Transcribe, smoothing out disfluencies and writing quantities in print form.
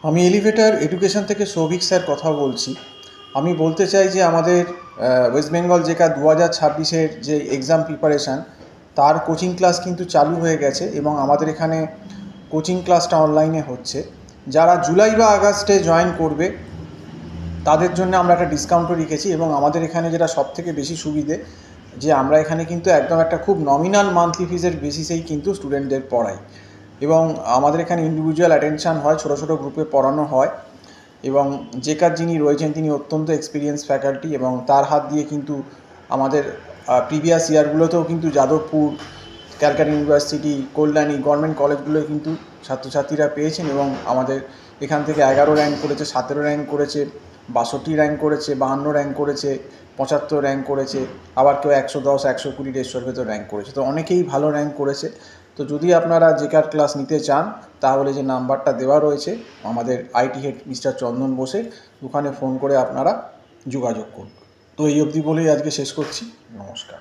আমি elevator education থেকে Souvik sir কথা বলছি। আমি বলতে চাই যে আমাদের ওয়েস্ট বেঙ্গল জেকা 2026-এর যে এক্সাম প্রিপারেশান, তার কোচিং ক্লাস কিন্তু চালু হয়ে গেছে এবং আমাদের এখানে কোচিং ক্লাসটা অনলাইনে হচ্ছে। যারা জুলাই বা আগস্টে জয়েন করবে তাদের জন্য আমরা একটা ডিসকাউন্টও রেখেছি এবং আমাদের এখানে যেটা সবথেকে বেশি সুবিধে, যে আমরা এখানে কিন্তু একদম একটা খুব নমিনাল মান্থলি ফিজের বেসিসেই কিন্তু স্টুডেন্টদের পড়াই এবং আমাদের এখানে ইন্ডিভিজুয়াল অ্যাটেনশান হয়, ছোটো ছোটো গ্রুপে পড়ানো হয় এবং জেকার যিনি রয়েছেন তিনি অত্যন্ত এক্সপিরিয়েন্স ফ্যাকাল্টি এবং তার হাত দিয়ে কিন্তু আমাদের প্রিভিয়াস ইয়ারগুলোতেও কিন্তু যাদবপুর, ক্যালকাটা ইউনিভার্সিটি, কল্যাণী গভর্নমেন্ট কলেজগুলোয় কিন্তু ছাত্রছাত্রীরা পেয়েছেন এবং আমাদের এখান থেকে 11 র্যাঙ্ক করেছে, 17 র্যাঙ্ক করেছে, 62 র্যাঙ্ক করেছে, 52 র্যাঙ্ক করেছে, 75 র্যাঙ্ক করেছে, আবার কেউ 110, 120, 150-র ভেতর র্যাঙ্ক করেছে। তো অনেকেই ভালো র্যাঙ্ক করেছে। তো যদি আপনারা জেকার ক্লাস নিতে চান তাহলে যে নাম্বারটা দেওয়া রয়েছে আমাদের আইটি হেড মিস্টার চন্দন বোসের, ওখানে ফোন করে আপনারা যোগাযোগ করুন। তো এই অবধি বলেই আজকে শেষ করছি। নমস্কার।